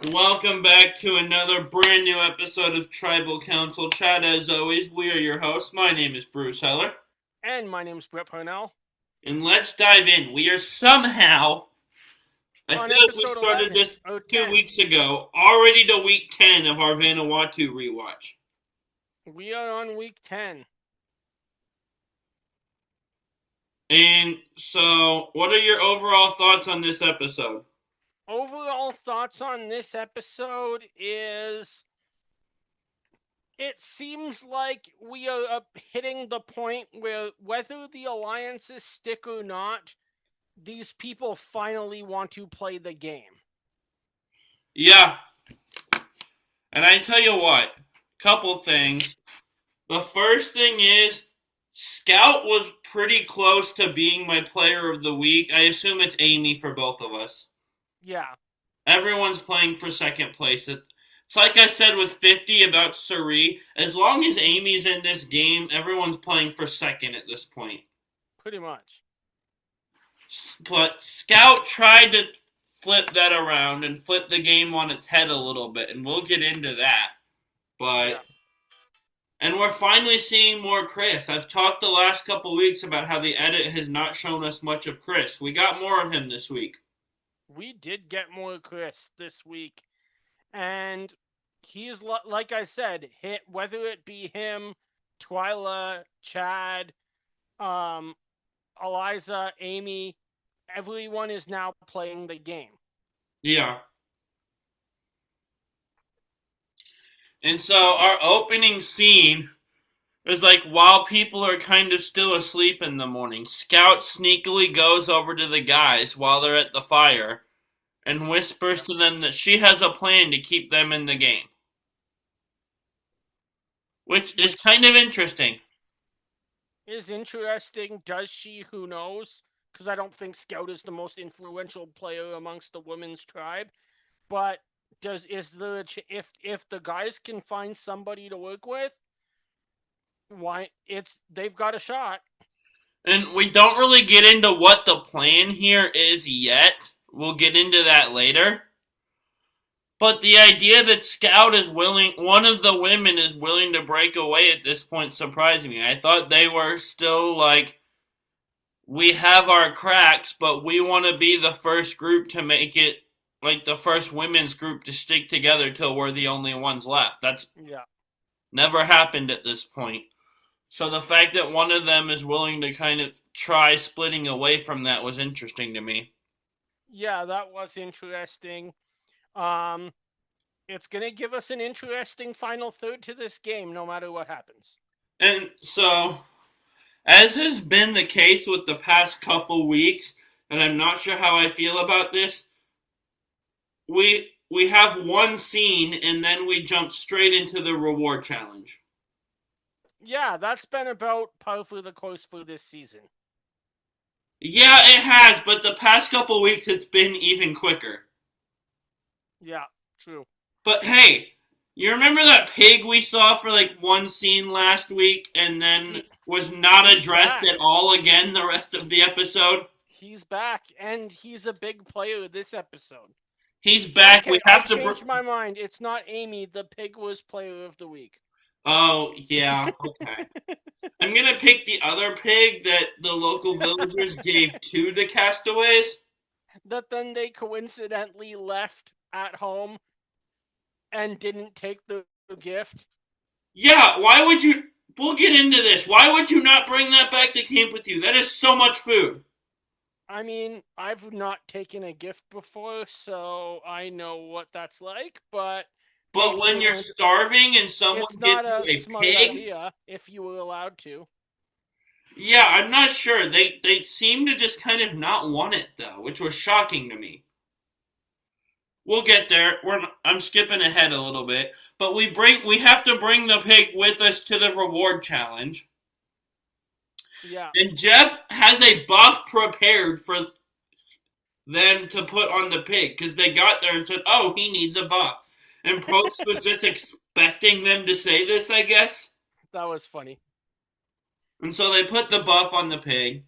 Welcome back to another brand new episode of Tribal Council Chat. As always, we are your hosts. My name is Bruce Heller. And my name's Brett Parnell. And let's dive in. We are somehow, I On feel like we episode started 11, this or 2 10. weeks ago, already to week 10 of our Vanuatu rewatch. We are on week 10. And so, what are your overall thoughts on this episode? Overall thoughts on this episode is it seems like we are hitting the point where whether the alliances stick or not, these people finally want to play the game. Yeah. And I tell you what, couple things. The first thing is, Scout was pretty close to being my player of the week. I assume it's Amy for both of us. Yeah. Everyone's playing for second place. It's like I said with 50 about Suri. As long as Amy's in this game, everyone's playing for second at this point. Pretty much. But Scout tried to flip that around and flip the game on its head a little bit, and we'll get into that. But yeah. And we're finally seeing more Chris. I've talked the last couple weeks about how the edit has not shown us much of Chris. We got more of him this week. We did get more Chris this week. And he's, like I said, whether it be him, Twila, Chad, Eliza, Amy, everyone is now playing the game. Yeah. And so our opening scene is like while people are kind of still asleep in the morning, Scout sneakily goes over to the guys while they're at the fire and whispers to them that she has a plan to keep them in the game. Which is kind of interesting. Is interesting. Does she? Who knows? Because I don't think Scout is the most influential player amongst the women's tribe. But if the guys can find somebody to work with, they've got a shot. And we don't really get into what the plan here is yet. We'll get into that later. But the idea that Scout is willing, one of the women is willing to break away at this point surprised me. I thought they were still like, we have our cracks, but we want to be the first group to make it, like the first women's group to stick together till we're the only ones left. That's never happened at this point. So the fact that one of them is willing to kind of try splitting away from that was interesting to me. Yeah, that was interesting. It's going to give us an interesting final third to this game, no matter what happens. And so, as has been the case with the past couple weeks, and I'm not sure how I feel about this, we have one scene and then we jump straight into the reward challenge. Yeah, that's been about par for the course for this season. Yeah, it has, but the past couple weeks it's been even quicker. Yeah, true. But hey, you remember that pig we saw for like one scene last week and then was not addressed at all again the rest of the episode? He's back, and he's a big player this episode. He's back. Okay, we have I to changed my mind. It's not Amy. The pig was player of the week. Oh, yeah, okay. I'm going to pick the other pig that the local villagers gave to the castaways. That then they coincidentally left at home and didn't take the gift. Yeah, why would you... We'll get into this. Why would you not bring that back to camp with you? That is so much food. I mean, I've not taken a gift before, so I know what that's like, but... But when you're starving and someone it's not gets you a smart pig... idea if you were allowed to. Yeah, I'm not sure. They seem to just kind of not want it, though, which was shocking to me. We'll get there. I'm skipping ahead a little bit. But we have to bring the pig with us to the reward challenge. Yeah. And Jeff has a buff prepared for them to put on the pig because they got there and said, oh, he needs a buff. And Probst was just expecting them to say this, I guess. That was funny. And so they put the buff on the pig.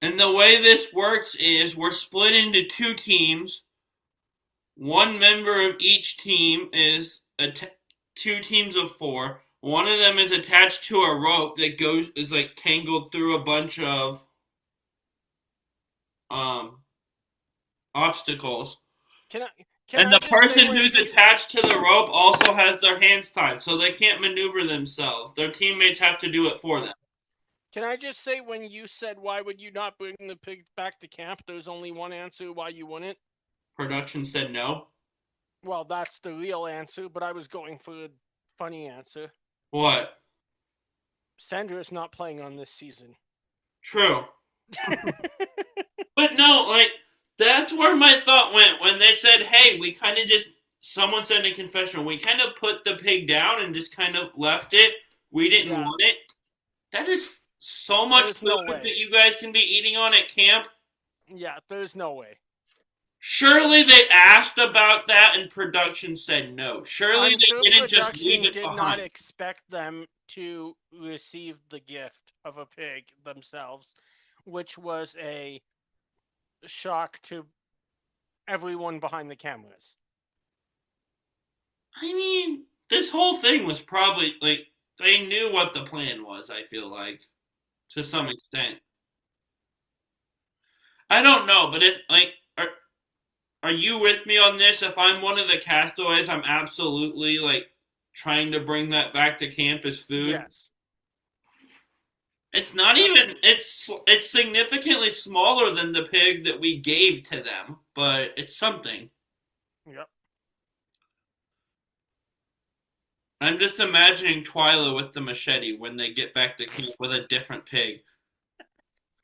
And the way this works is we're split into two teams. One member of each team is two teams of four. One of them is attached to a rope that is like tangled through a bunch of um obstacles. Can I can And I the just say person when who's you attached to the rope also has their hands tied, so they can't maneuver themselves. Their teammates have to do it for them. can I just say when you said why would you not bring the pig back to camp? There's only one answer why you wouldn't. Production said no. Well, that's the real answer, but I was going for a funny answer. What? Sandra's not playing on this season. True. But no, like, that's where my thought went when they said, hey, we kind of just, someone said in a confessional, we kind of put the pig down and just kind of left it. We didn't Yeah, want it. That is so much there's food no way. that you guys can be eating on at camp. Yeah, there's no way. Surely they asked about that and production said no. Surely I'm sure they didn't just leave production it did not behind. expect them to receive the gift of a pig themselves, which was a shock to everyone behind the cameras. I mean, this whole thing was probably like they knew what the plan was, I feel like, to some Right. extent. I don't know, but if like are you with me on this? If I'm one of the castaways, I'm absolutely like trying to bring that back to camp as food. Yes. It's not Yep. even it's significantly smaller than the pig that we gave to them, but it's something. Yep. I'm just imagining Twila with the machete when they get back to camp with a different pig.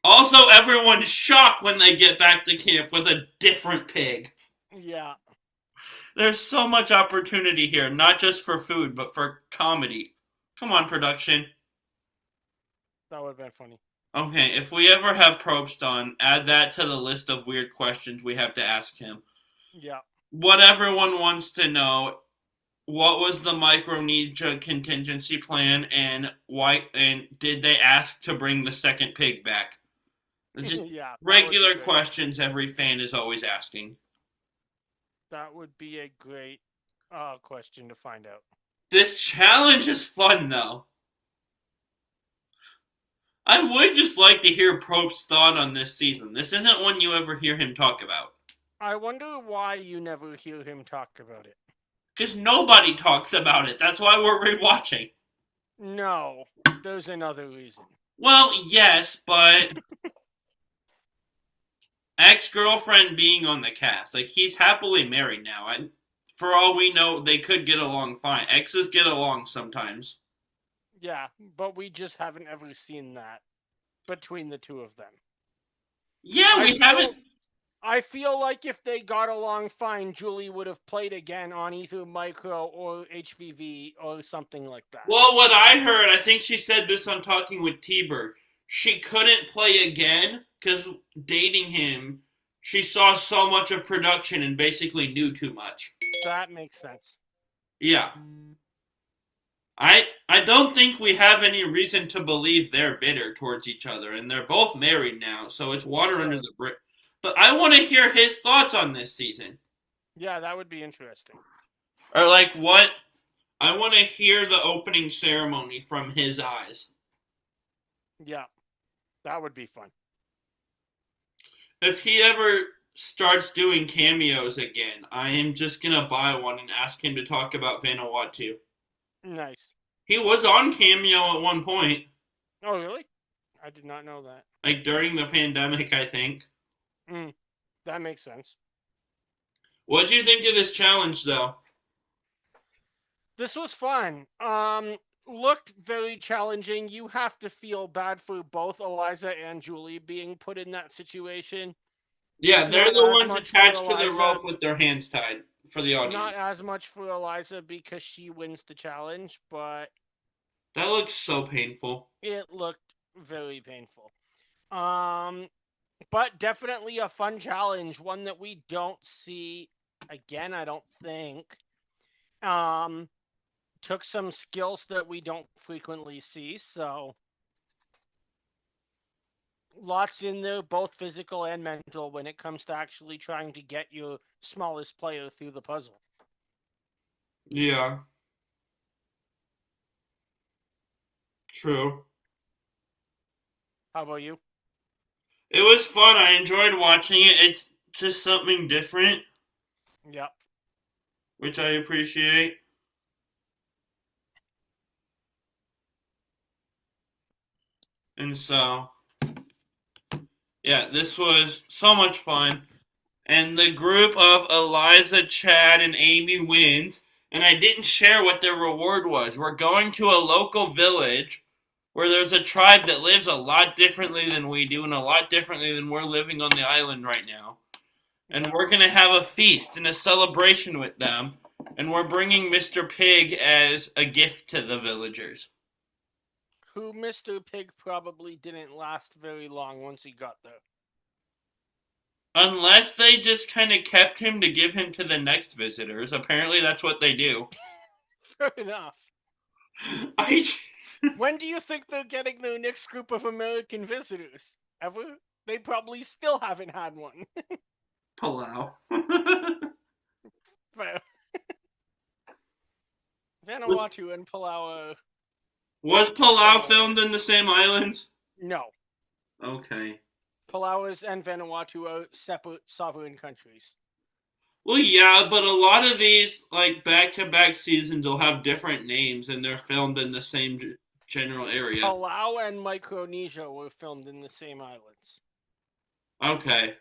Also, everyone's shocked when they get back to camp with a different pig. Yeah. There's so much opportunity here, not just for food, but for comedy. Come on, production. That would have been funny. Okay, if we ever have Probst on, add that to the list of weird questions we have to ask him. Yeah. What everyone wants to know, what was the Micronesia contingency plan and why and did they ask to bring the second pig back? Just Yeah, that would be regular great. questions every fan is always asking. That would be a great question to find out. This challenge is fun though. I would just like to hear Probst's thought on this season. This isn't one you ever hear him talk about. I wonder why you never hear him talk about it. Because nobody talks about it. That's why we're rewatching. No, there's another reason. Well, yes, but ex-girlfriend being on the cast. Like, he's happily married now. And for all we know, they could get along fine. Exes get along sometimes. Yeah, but we just haven't ever seen that between the two of them. Yeah, I we feel, haven't. I feel like if they got along fine, Julie would have played again on either Micro or HVV or something like that. Well, what I heard, I think she said this on Talking with T-Bird. She couldn't play again because dating him, she saw so much of production and basically knew too much. That makes sense. Yeah. I don't think we have any reason to believe they're bitter towards each other, and they're both married now, so it's water under the bridge. But I want to hear his thoughts on this season. Yeah, that would be interesting. Or like what I want to hear the opening ceremony from his eyes. Yeah, that would be fun. If he ever starts doing cameos again, I am just gonna buy one and ask him to talk about Vanuatu. Nice. He was on Cameo at one point, Oh, really? I did not know that. like during the pandemic, I think. That makes sense. What do you think of this challenge, though? This was fun. Looked very challenging. You have to feel bad for both Eliza and Julie being put in that situation. Yeah, they're Not the as ones much for attached to the Eliza. rope with their hands tied for the audience. Not as much for Eliza because she wins the challenge, but That looks so painful. it looked very painful. But definitely a fun challenge, one that we don't see again, I don't think. Took some skills that we don't frequently see, so Lots in there, both physical and mental, when it comes to actually trying to get your smallest player through the puzzle. Yeah, true. How about you? It was fun. I enjoyed watching it. It's just something different, Yep. which I appreciate. And so, yeah, this was so much fun. And the group of Eliza, Chad, and Amy wins. And I didn't share what their reward was. We're going to a local village where there's a tribe that lives a lot differently than we do and a lot differently than we're living on the island right now. And we're going to have a feast and a celebration with them. And we're bringing Mr. Pig as a gift to the villagers. Who Mr. Pig probably didn't last very long once he got there. Unless they just kind of kept him to give him to the next visitors. Apparently, that's what they do. Fair enough. I. When do you think they're getting their next group of American visitors? Ever? They probably still haven't had one. Palau. Fair. Vanuatu and Palau. Was Palau filmed in the same islands? No. Okay. Palau and Vanuatu are separate sovereign countries. Well, yeah, but a lot of these, like, back-to-back seasons will have different names, and they're filmed in the same general area. Palau and Micronesia were filmed in the same islands. Okay.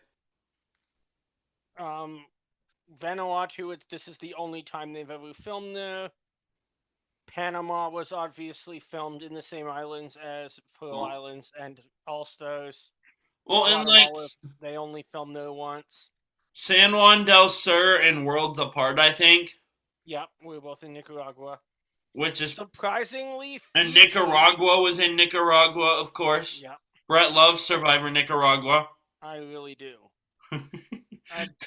Vanuatu, this is the only time they've ever filmed there. Panama was obviously filmed in the same islands as Pearl Islands and All Stars. Well, and like they only filmed there once. San Juan del Sur and Worlds Apart, I think. Yep, we were both in Nicaragua. Which is surprisingly. And Nicaragua was in Nicaragua, of course. Yep. Brett loves Survivor Nicaragua. I really do.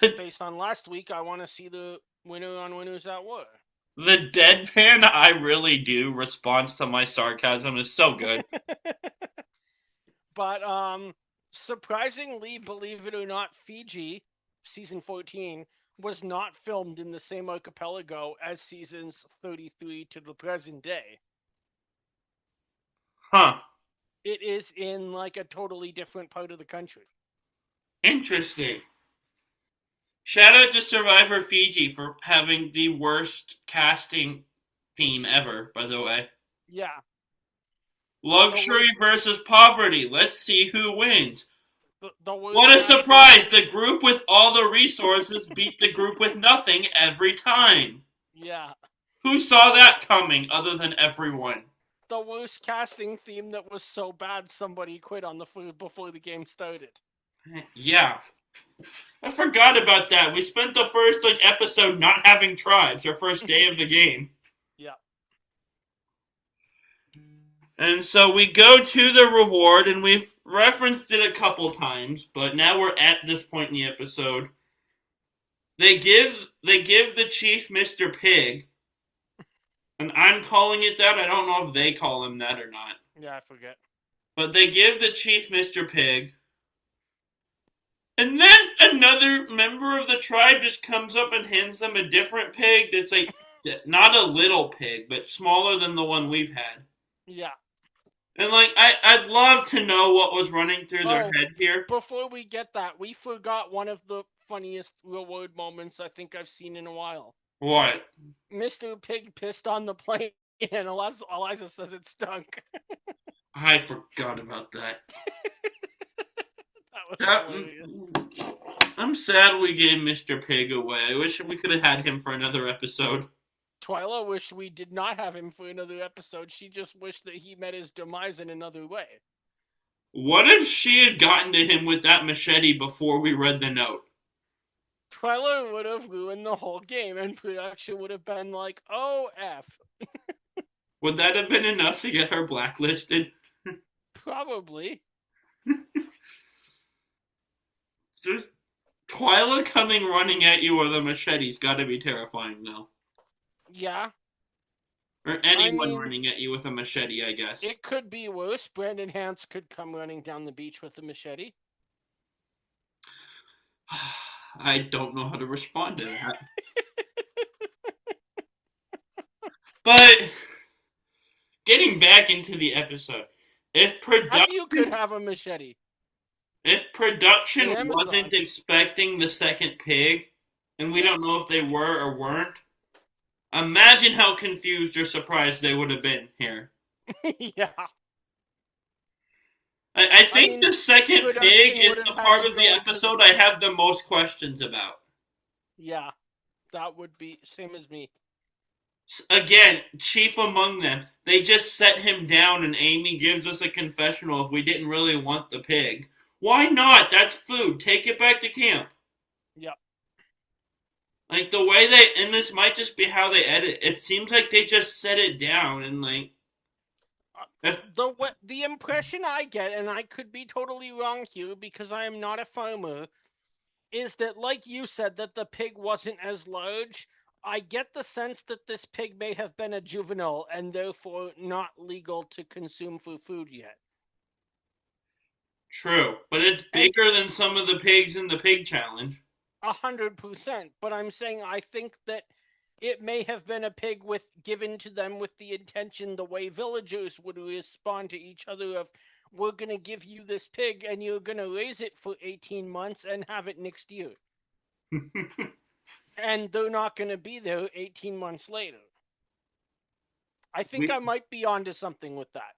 Based on last week, I want to see the winner on Winners at War. The deadpan I really do response to my sarcasm is so good. But surprisingly, believe it or not, Fiji, season 14, was not filmed in the same archipelago as seasons 33 to the present day. Huh. It is in like a totally different part of the country. Interesting. Shout out to Survivor Fiji for having the worst casting theme ever, by the way. Yeah. Luxury versus poverty. Let's see who wins. What a surprise! The group with all the resources beat the group with nothing every time. Yeah. Who saw that coming other than everyone? The worst casting theme that was so bad somebody quit on the food before the game started. Yeah. I forgot about that. We spent the first episode not having tribes, our first day of the game. Yeah. And so we go to the reward, and we've referenced it a couple times, but now we're at this point in the episode. They give the chief Mr. Pig, and I'm calling it that. I don't know if they call him that or not. Yeah, I forget. But they give the chief Mr. Pig, and then another member of the tribe just comes up and hands them a different pig that's not a little pig, but smaller than the one we've had. Yeah. And I'd love to know what was running through their head here. Before we get that, we forgot one of the funniest reward moments I think I've seen in a while. What? Mr. Pig pissed on the plane, and Eliza says it stunk. I forgot about that. That was hilarious. I'm sad we gave Mr. Pig away. I wish we could have had him for another episode. Twila wished we did not have him for another episode. She just wished that he met his demise in another way. What if she had gotten to him with that machete before we read the note? Twila would have ruined the whole game, and production would have been like, oh, F. Would that have been enough to get her blacklisted? Probably. Just Twila coming running at you with a machete's gotta be terrifying, though. Yeah. Or I anyone mean, running at you with a machete, I guess. it could be worse. Brandon Hance could come running down the beach with a machete. I don't know how to respond to that. But getting back into the episode, if You could production have a machete if in production Amazon. wasn't expecting the second pig, and we Yeah. don't know if they were or weren't, imagine how confused or surprised they would have been here. Yeah. I I think mean, the second pig production is would have the had part to of the go to the. episode I have the most questions about. Yeah, that would be same as me. Again, chief among them, they just set him down and Amy gives us a confessional if we didn't really want the pig. Why not? That's food. Take it back to camp. Yeah. Like the way they, and this might just be how they edit. It seems like they just set it down and like, if The impression I get, and I could be totally wrong here because I am not a farmer, is that, like you said, that the pig wasn't as large. I get the sense that this pig may have been a juvenile and therefore not legal to consume for food yet. true, but it's And bigger than some of the pigs in the pig challenge. 100%. But I'm saying I think that it may have been a pig with given to them with the intention the way villagers would respond to each other of we're gonna give you this pig and you're gonna raise it for 18 months and have it next year. And they're not gonna be there 18 months later. I think we, I might be onto something with that.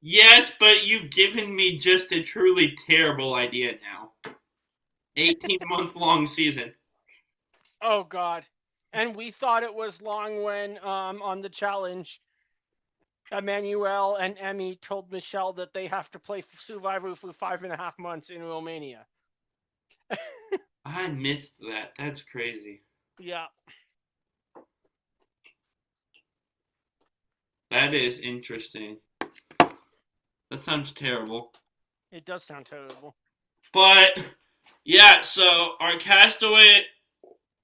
yes, but you've given me just a truly terrible idea now. 18-month long season. Oh god. And we thought it was long when on the challenge Emmanuel and Emmy told Michelle that they have to play Survivor for 5.5 months in Romania. I missed that. That's crazy. Yeah. That is interesting. That sounds terrible. It does sound terrible. But yeah, so our castaway,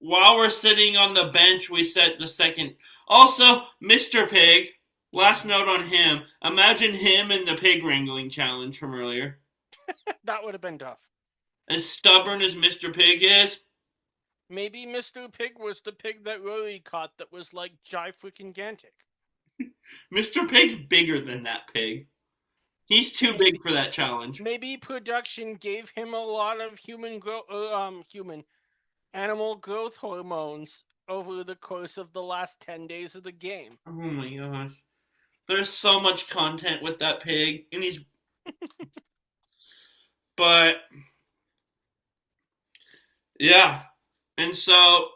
while we're sitting on the bench, we set the second. Also, Mr. Pig. Last note on him. Imagine him in the pig wrangling challenge from earlier. That would have been tough. As stubborn as Mr. Pig is, Maybe Mr. Pig was the pig that Rory caught that was like Jai freaking Gantic. Mr. Pig's bigger than that pig. He's too Maybe, big for that challenge. maybe production gave him a lot of animal growth hormones over the course of the last 10 days of the game. Oh my gosh. There's so much content with that pig, and he's. But yeah, and so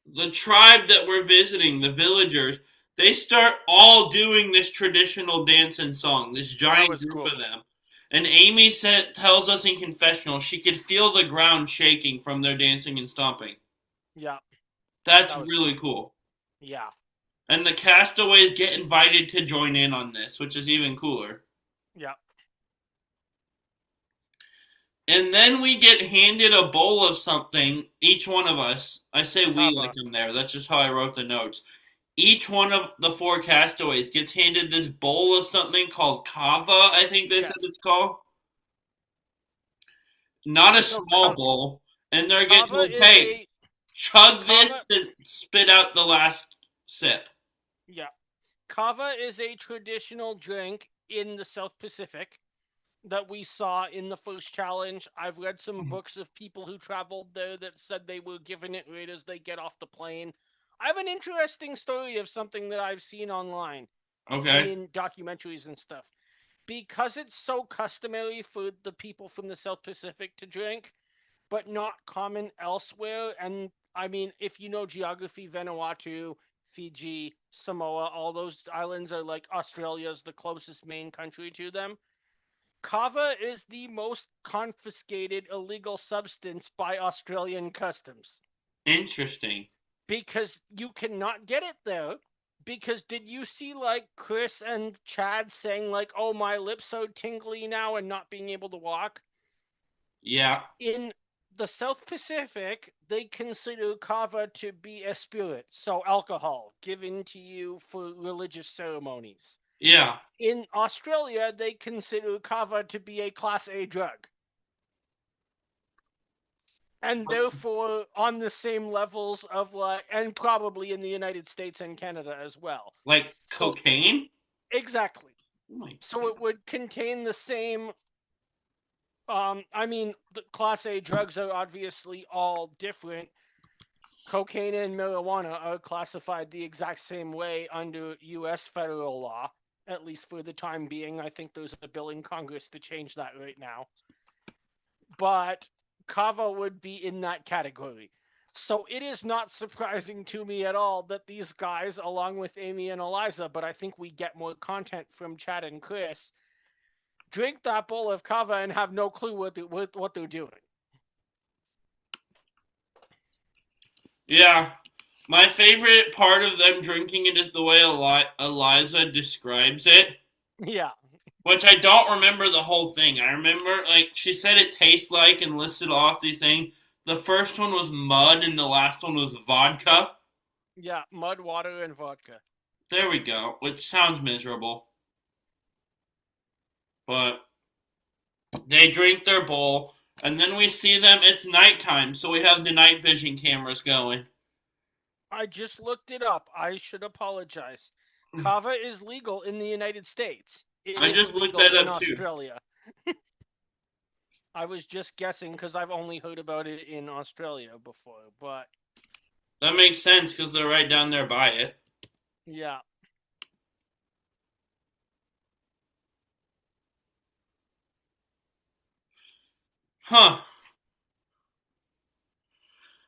the tribe that we're visiting, the villagers, they start all doing this traditional dance and song. This That giant was group cool. of them. And Amy tells us in confessional she could feel the ground shaking from their dancing and stomping. Yeah. That's That was really cool. Yeah. And the castaways get invited to join in on this, which is even cooler. Yeah. And then we get handed a bowl of something, each one of us. I say we Cava. like I'm there. That's just how I wrote the notes. Each one of the four castaways gets handed this bowl of something called Cava, I think they said Yes. it's called. Not a So small bowl. And they're getting Cava told, is hey, chug this Cava. to spit out the last sip. Yeah. Cava is a traditional drink in the South Pacific that we saw in the first challenge. I've read some books of people who traveled there that said they were given it right as they get off the plane. I have an interesting story of something that I've seen online and Okay. in documentaries and stuff. Because it's so customary for the people from the South Pacific to drink, but not common elsewhere. And I mean, if you know geography, Vanuatu, Fiji, Samoa, all those islands are like Australia's the closest main country to them. Kava is the most confiscated illegal substance by Australian customs Interesting. because you cannot get it there. Because did you see like Chris and Chad saying like, "Oh, my lips so tingly now," and not being able to walk? Yeah. In the South Pacific, they consider kava to be a spirit, so alcohol given to you for religious ceremonies. Yeah. In Australia, they consider kava to be a Class A drug, and therefore on the same levels of like, and probably in the United States and Canada as well. Like So cocaine? exactly. Oh my So God. it would contain the same. I mean, the Class A drugs are obviously all different. Cocaine and marijuana are classified the exact same way under U.S. federal law, at least for the time being. I think there's a bill in Congress to change that right now. But kava would be in that category. So it is not surprising to me at all that these guys, along with Amy and Eliza, but I think we get more content from Chad and Chris, drink that bowl of kava and have no clue what they're doing. Yeah. My favorite part of them drinking it is the way Eliza describes it, Yeah, which I don't remember the whole thing. I remember, like, she said it tastes like and listed off these things. The first one was mud and the last one was vodka. yeah, mud, water, and vodka. There we go, which sounds miserable. But they drink their bowl, and then we see them. It's nighttime, so we have the night vision cameras going. I just looked it up. I should apologize. Kava is legal in the United States. It I is just looked illegal that in up too. Australia. I was just guessing because I've only heard about it in Australia before. But That makes sense because they're right down there by it. yeah, Huh.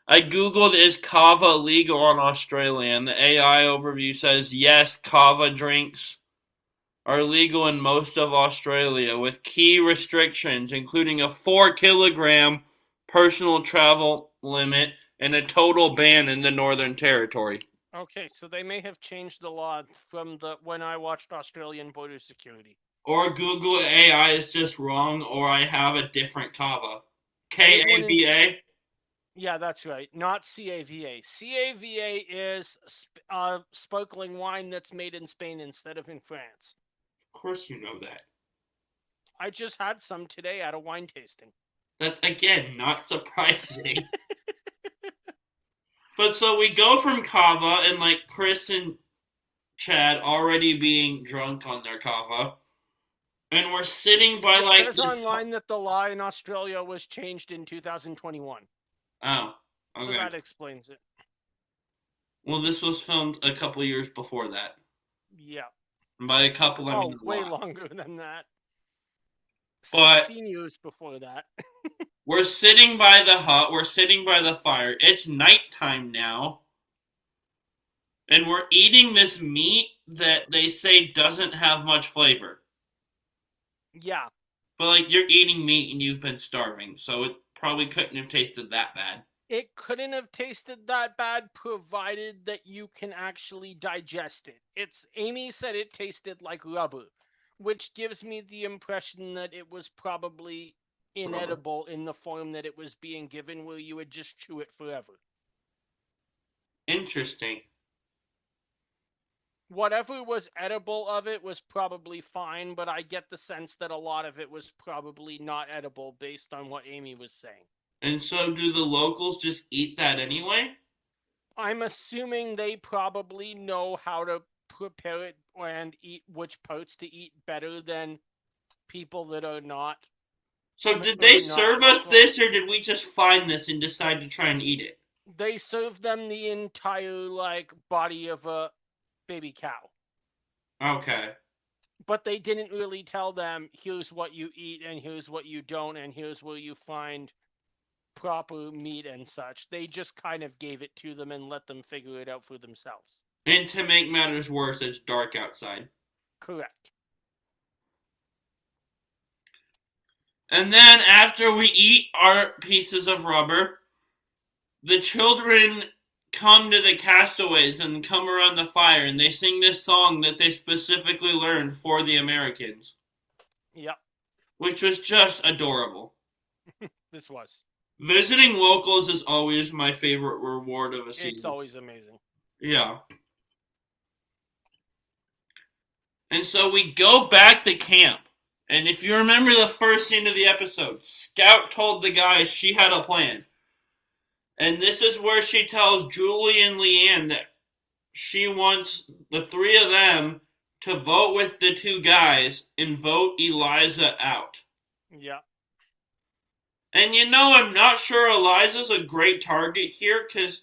I googled is kava legal in Australia, and the AI overview says yes, kava drinks are legal in most of Australia, with key restrictions including a 4 kilogram personal travel limit and a total ban in the Northern Territory. okay. So they may have changed the law from the when I watched Australian Border Security. Or Google AI is just wrong, or I have a different kava. It wouldn't. KAVA? Yeah, that's right. Not CAVA. CAVA is sparkling wine that's made in Spain instead of in France. Of course you know that. I just had some today at a wine tasting. That, again, not surprising. But so we go from kava and like Chris and Chad already being drunk on their kava, and we're sitting by It like says this. online that the law in Australia was changed in 2021. Oh, So okay. that explains it. Well, this was filmed a couple years before that. Yeah. And by a couple, I mean Oh, a way lot. longer than that. But 16 years before that. we're sitting by the hut, we're sitting by the fire. It's nighttime now. And we're eating this meat that they say doesn't have much flavor. Yeah. But like you're eating meat and you've been starving, so it probably couldn't have tasted that bad. It couldn't have tasted that bad provided that you can actually digest it. Amy said it tasted like rubber, which gives me the impression that it was probably Rubber. inedible in the form that it was being given where you would just chew it forever. Interesting. Whatever was edible of it was probably fine, but I get the sense that a lot of it was probably not edible based on what Amy was saying. And so do the locals just eat that anyway? I'm assuming they probably know how to prepare it and eat which parts to eat better than people that are not So did they not serve us local. this or did we just find this and decide to try and eat it? They serve them the entire like body of a baby cow. Okay. But they didn't really tell them here's what you eat and here's what you don't and here's where you find proper meat and such. They just kind of gave it to them and let them figure it out for themselves. And to make matters worse, it's dark outside. Correct. And then after we eat our pieces of rubber, the children come to the castaways and come around the fire and they sing this song that they specifically learned for the Americans. Yep. Which was just adorable. This was. Visiting locals is always my favorite reward of a It's season. always amazing. Yeah. And so we go back to camp. And if you remember the first scene of the episode, Scout told the guys she had a plan. And this is where she tells Julie and Leanne that she wants the three of them to vote with the two guys and vote Eliza out. Yeah. And I'm not sure Eliza's a great target here because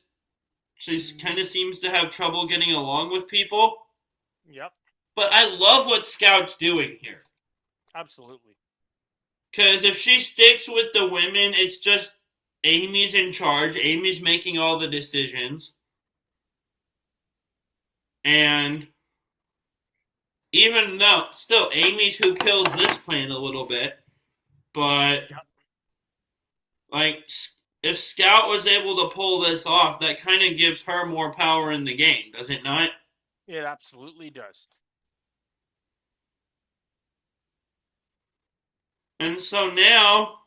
she kind of seems to have trouble getting along with people. Yep. But I love what Scout's doing here. Absolutely. Because if she sticks with the women, it's just Amy's in charge. Amy's making all the decisions. And even though, still, Amy's who kills this plan a little bit. But, Yep. like, if Scout was able to pull this off, that kind of gives her more power in the game, does it not? It absolutely does. And so now,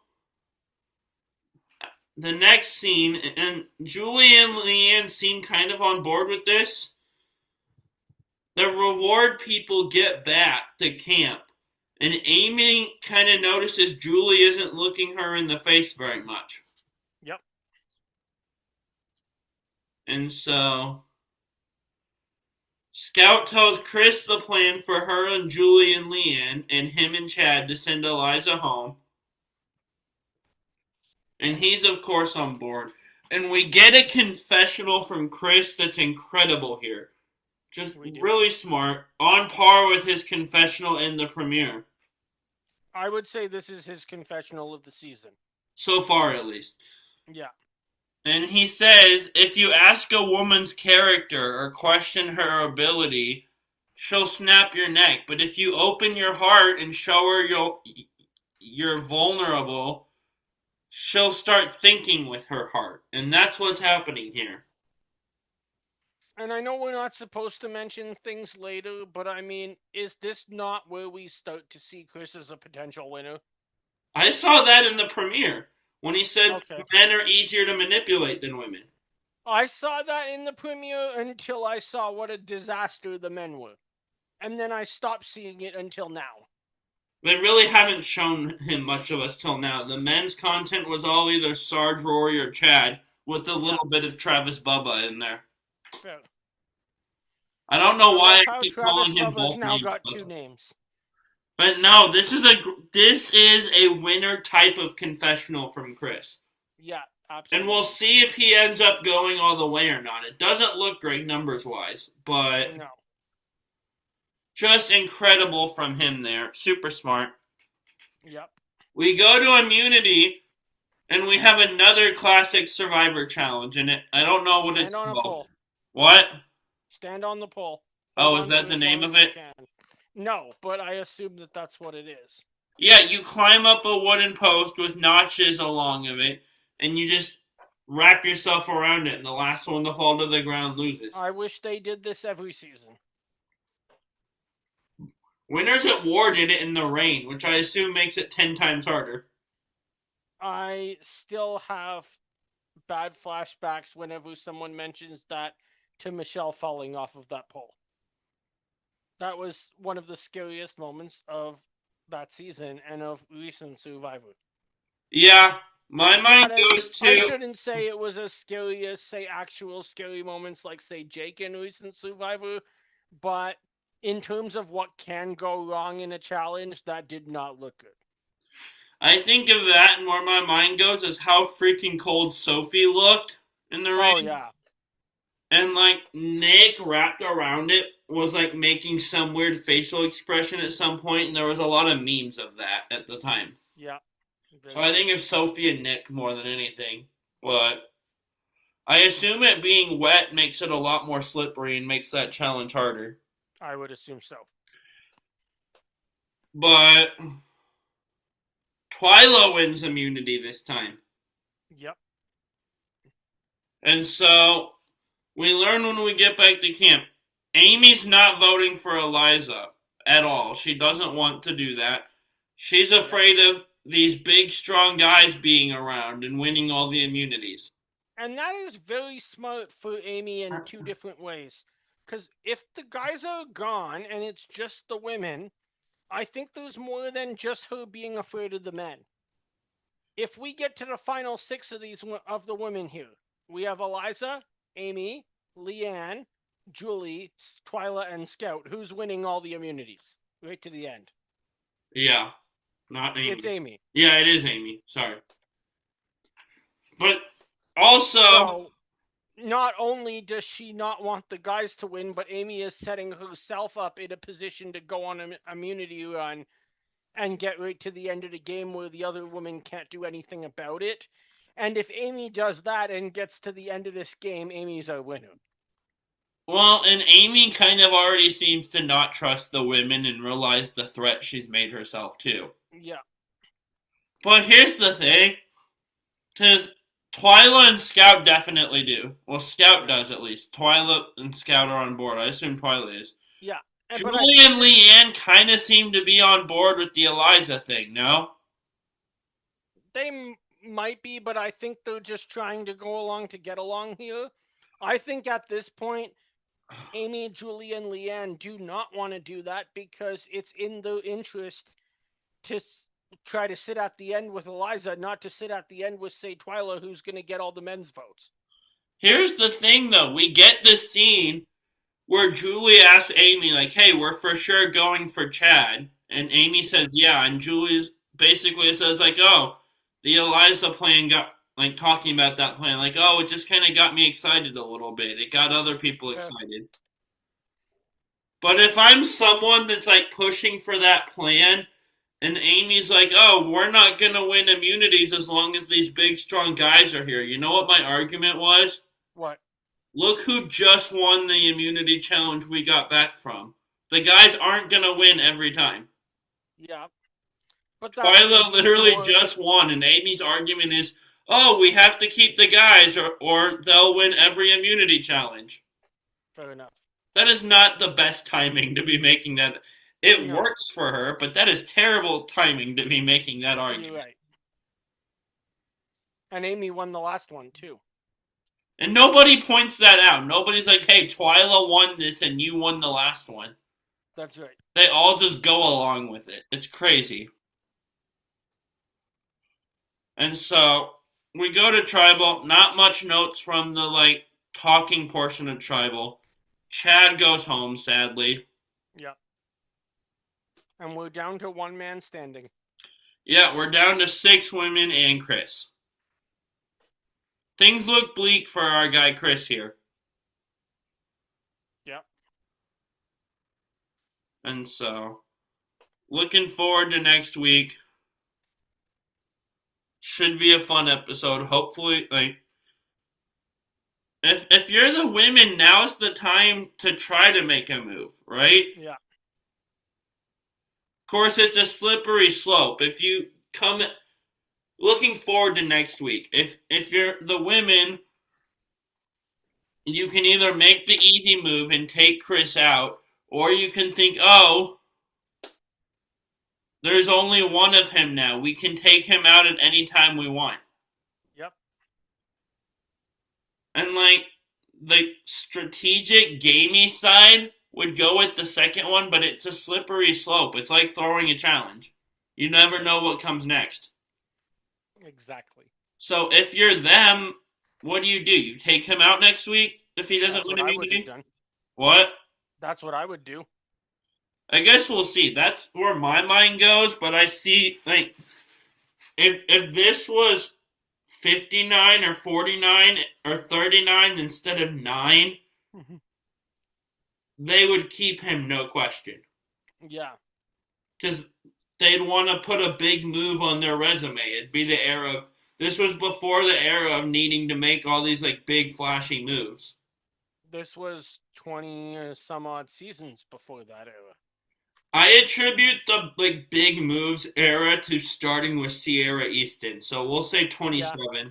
the next scene, and Julie and Leanne seem kind of on board with this. The reward people get back to camp, and Amy kind of notices Julie isn't looking her in the face very much. Yep. And so Scout tells Chris the plan for her and Julie and Leanne and him and Chad to send Eliza home. And he's, of course, on board. And we get a confessional from Chris that's incredible here. Just really smart. On par with his confessional in the premiere. I would say this is his confessional of the season. So far, at least. Yeah. And he says, if you ask a woman's character or question her ability, she'll snap your neck. But if you open your heart and show her you're vulnerable, she'll start thinking with her heart. And that's what's happening here. And I know we're not supposed to mention things later, but I mean, is this not where we start to see Chris as a potential winner? I saw that in the premiere when he said Okay. men are easier to manipulate than women. I saw that in the premiere until I saw what a disaster the men were. And then I stopped seeing it until now. They really haven't shown him much of us till now. The men's content was all either Sarge, Rory, or Chad, with a little bit of Travis Bubba in there. Fair. I don't know why I keep Travis calling him Bubba's both now names. got two names. But no, this is a winner type of confessional from Chris. Yeah, absolutely. And we'll see if he ends up going all the way or not. It doesn't look great numbers wise, but no. Just incredible from him there. Super smart. Yep. We go to immunity, and we have another classic Survivor challenge in it. I don't know what it's called. Stand on a pole. What? Stand on the pole. Oh, is that the name of it? No, but I assume that that's what it is. Yeah, you climb up a wooden post with notches along of it, and you just wrap yourself around it, and the last one to fall to the ground loses. I wish they did this every season. Winners at War did it in the rain, which I assume makes it 10 times harder. I still have bad flashbacks whenever someone mentions that to Michelle falling off of that pole. That was one of the scariest moments of that season and of recent Survivor. Yeah, my mind goes to... I shouldn't say it was as scary as, say, actual scary moments like, say, Jake in recent Survivor, but in terms of what can go wrong in a challenge, that did not look good. I think of that, and where my mind goes is how freaking cold Sophie looked in the rain. Oh, yeah. And, like, Nick wrapped around it was, like, making some weird facial expression at some point, and there was a lot of memes of that at the time. Yeah. So I think it's Sophie and Nick more than anything. But I assume it being wet makes it a lot more slippery and makes that challenge harder. I would assume so. But Twila wins immunity this time. Yep. And so we learn when we get back to camp, Amy's not voting for Eliza at all. She doesn't want to do that. She's afraid of these big, strong guys being around and winning all the immunities. And that is very smart for Amy in two different ways. Because if the guys are gone and it's just the women, I think there's more than just her being afraid of the men. If we get to the final six of the women here, we have Eliza, Amy, Leanne, Julie, Twila, and Scout. Who's winning all the immunities? Right to the end. Yeah, not Amy. It's Amy. Yeah, it is Amy. Sorry. But also, so, not only does she not want the guys to win, but Amy is setting herself up in a position to go on an immunity run and get right to the end of the game where the other woman can't do anything about it. And if Amy does that and gets to the end of this game, Amy's our winner. well, and Amy kind of already seems to not trust the women and realize the threat she's made herself too. Yeah. But here's the thing. Because Twila and Scout definitely do. Well, Scout does at least. Twila and Scout are on board. I assume Twila is. Yeah. Julie and Leanne kind of seem to be on board with the Eliza thing, no? They might be, but I think they're just trying to go along to get along here. I think at this point, Amy, Julie, and Leanne do not want to do that because it's in their interest to try to sit at the end with Eliza, not to sit at the end with, say, Twila, who's going to get all the men's votes. Here's the thing, though. We get this scene where Julie asks Amy, like, hey, we're for sure going for Chad. And Amy says, yeah. And Julie basically says, like, oh, the Eliza plan got, like, talking about that plan. Like, oh, it just kind of got me excited a little bit. It got other people excited. But if I'm someone that's, like, pushing for that plan, and Amy's like, oh, we're not going to win immunities as long as these big, strong guys are here. You know what my argument was? What? Look who just won the immunity challenge we got back from. The guys aren't going to win every time. Yeah. But Twila literally just won, and Amy's argument is, oh, we have to keep the guys or they'll win every immunity challenge. Fair enough. That is not the best timing to be making that. It works for her, but that is terrible timing to be making that argument. You're right. And Amy won the last one, too. And nobody points that out. Nobody's like, hey, Twila won this and you won the last one. That's right. They all just go along with it. It's crazy. And so, we go to Tribal. Not much notes from the, like, talking portion of Tribal. Chad goes home, sadly. Yep. And we're down to one man standing. Yeah, we're down to 6 women and Chris. Things look bleak for our guy Chris here. Yep. And so, looking forward to next week. Should be a fun episode. Hopefully, like, if you're the women, now's the time to try to make a move, right? Yeah. Of course, it's a slippery slope. If you come looking forward to next week, if you're the women, you can either make the easy move and take Chris out, or you can think, oh, there's only one of him now. We can take him out at any time we want. Yep. And, like, the strategic, gamey side would go with the second one, but it's a slippery slope. It's like throwing a challenge. You never know what comes next. Exactly. So if you're them, what do? You take him out next week if he doesn't win immunity? What? That's what I would do. I guess we'll see. That's where my mind goes, but I see, like, if this was 59 or 49 or 39 instead of 9, they would keep him, no question. Yeah. Because they'd want to put a big move on their resume. It'd be the era of, this was before the era of needing to make all these, like, big, flashy moves. This was 20 some odd seasons before that era. I attribute the, like, big moves era to starting with Sierra Easton. So we'll say 27. Yeah,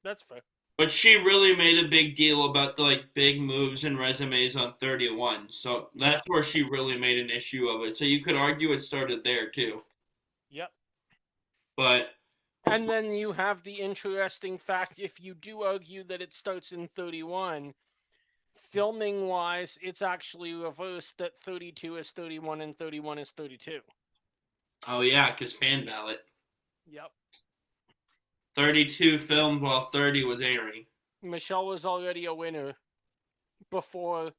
that's fair. But she really made a big deal about the, like, big moves and resumes on 31. So that's where she really made an issue of it. So you could argue it started there, too. Yep. But And then you have the interesting fact, if you do argue that it starts in 31, filming wise, it's actually reversed that 32 is 31 and 31 is 32. oh yeah, because fan ballot. Yep. 32 filmed while 30 was airing. Michelle was already a winner before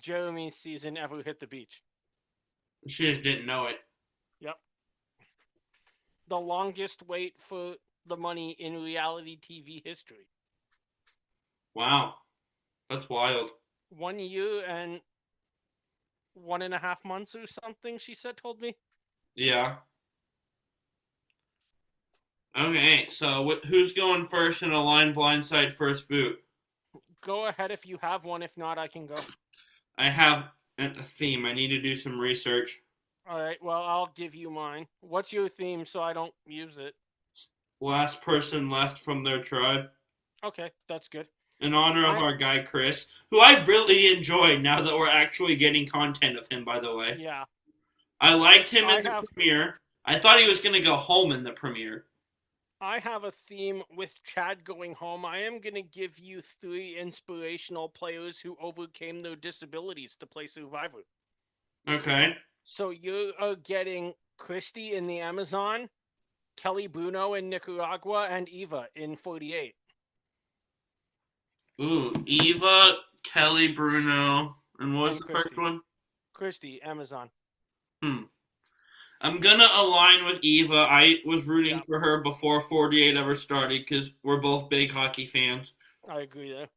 Jeremy's season ever hit the beach. She just didn't know it. Yep. The longest wait for the money in reality TV history. Wow. That's wild. 1 year and 1.5 months or something, she told me. Yeah. Okay, so who's going first in a line blindside first boot? Go ahead if you have one. If not, I can go. I have a theme. I need to do some research. All right, well, I'll give you mine. What's your theme so I don't use it? Last person left from their tribe. Okay, that's good. In honor of our guy Chris, who I really enjoyed now that we're actually getting content of him, by the way. Yeah. I liked him in the premiere. I thought he was going to go home in the premiere. I have a theme with Chad going home. I am going to give you 3 inspirational players who overcame their disabilities to play Survivor. Okay. So you are getting Christy in the Amazon, Kelly Bruno in Nicaragua, and Eva in 48. Ooh, Eva, Kelly Bruno, and what was the first one? Christy, Amazon. I'm gonna align with Eva. I was rooting for her before 48 ever started because we're both big hockey fans. I agree there.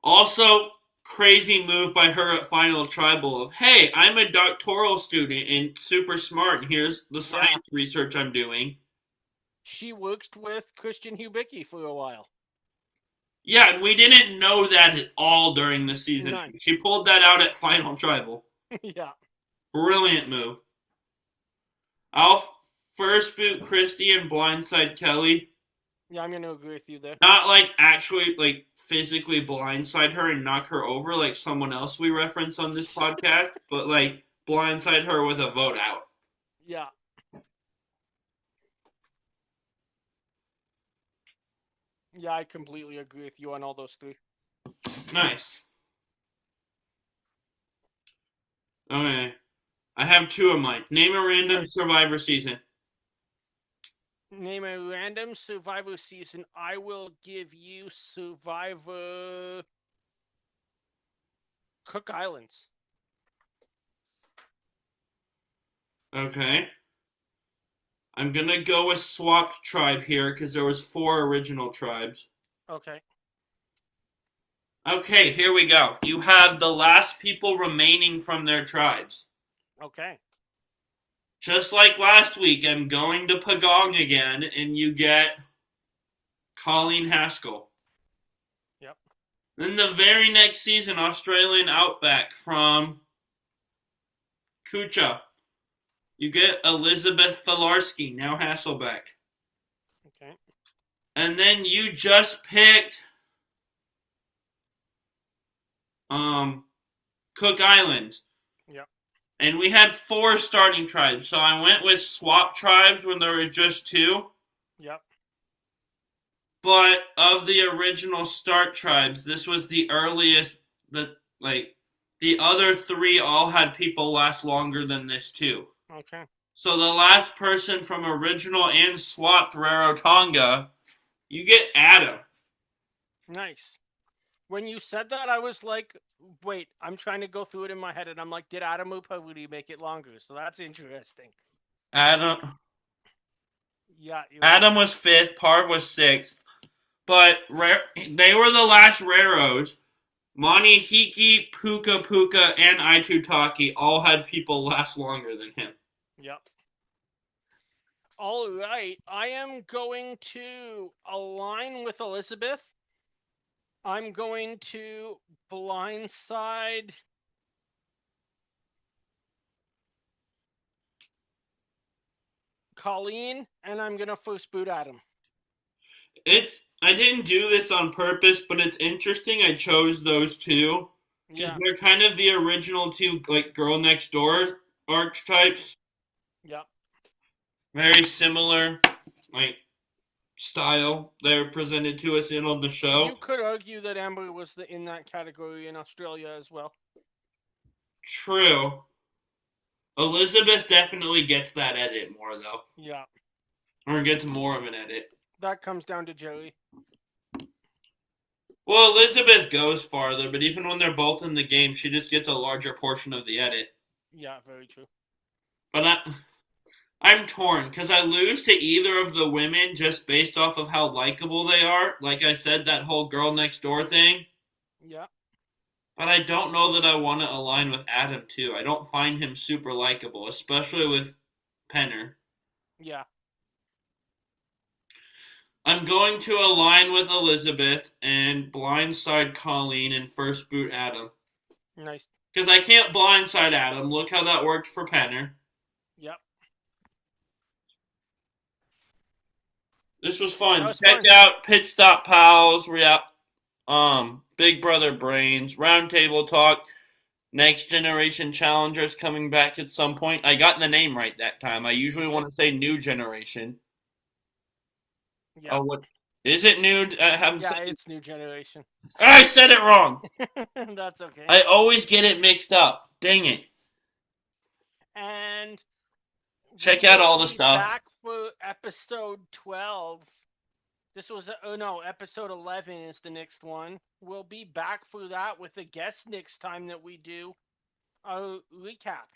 Also, crazy move by her at Final Tribal of, hey, I'm a doctoral student and super smart, and here's the science research I'm doing. She worked with Christian Hubicki for a while. Yeah, and we didn't know that at all during the season. None. She pulled that out at Final Tribal. Yeah. Brilliant move. I'll first boot Christy and blindside Kelly. Yeah, I'm going to agree with you there. Not like actually like physically blindside her and knock her over like someone else we reference on this podcast, but like blindside her with a vote out. Yeah. Yeah, I completely agree with you on all those 3. Nice. Okay. I have 2 of mine. Name a random Survivor season. Name a random Survivor season. I will give you Survivor Cook Islands. Okay. I'm going to go with Swapped Tribe here because there was 4 original tribes. Okay. Okay, here we go. You have the last people remaining from their tribes. Okay. Just like last week, I'm going to Pagong again, and you get Colleen Haskell. Yep. Then the very next season, Australian Outback from Kucha. You get Elizabeth Filarski, now Hasselbeck. Okay. And then you just picked Cook Islands. Yep. And we had 4 starting tribes, so I went with swap tribes when there was just 2. Yep. But of the original start tribes, this was the earliest. The other 3 all had people last longer than this too. Okay. So the last person from original and swapped Rarotonga, you get Adam. Nice. When you said that, I was like, wait, I'm trying to go through it in my head, and I'm like, did Adam or Pavudi make it longer? So that's interesting. Adam. Yeah. Adam was 5th, Parv was 6th. But they were the last Raros. Manihiki, Puka Puka, and Aitutaki all had people last longer than him. Yep. All right. I am going to align with Elizabeth. I'm going to blindside Colleen, and I'm going to first boot Adam. I didn't do this on purpose, but it's interesting I chose those 2. Because they're kind of the original 2, like, girl next door archetypes. Yep. Very similar, like, style they're presented to us in on the show. You could argue that Amber was in that category in Australia as well. True. Elizabeth definitely gets that edit more, though. Yeah. Or gets more of an edit. That comes down to Joey. Well, Elizabeth goes farther, but even when they're both in the game, she just gets a larger portion of the edit. Yeah, very true. But I'm torn, because I lose to either of the women just based off of how likable they are. Like I said, that whole girl next door thing. Yeah. But I don't know that I want to align with Adam, too. I don't find him super likable, especially with Penner. Yeah. I'm going to align with Elizabeth and blindside Colleen and first boot Adam. Nice. Because I can't blindside Adam. Look how that worked for Penner. Yep. This was fun. Was Check fun. out Pit Stop Pals, Big Brother Brains, Roundtable Talk, Next Generation Challengers coming back at some point. I got the name right that time. I usually want to say New Generation. Yeah. Oh, what? Is it new? It's New Generation. I said it wrong. That's okay. I always get it mixed up. Dang it. And check out all the stuff. Back for episode 12. This was episode 11 is the next one. We'll be back for that with a guest next time that we do a recap.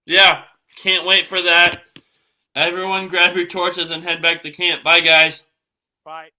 Yeah, can't wait for that. Everyone grab your torches and head back to camp. Bye, guys. Bye.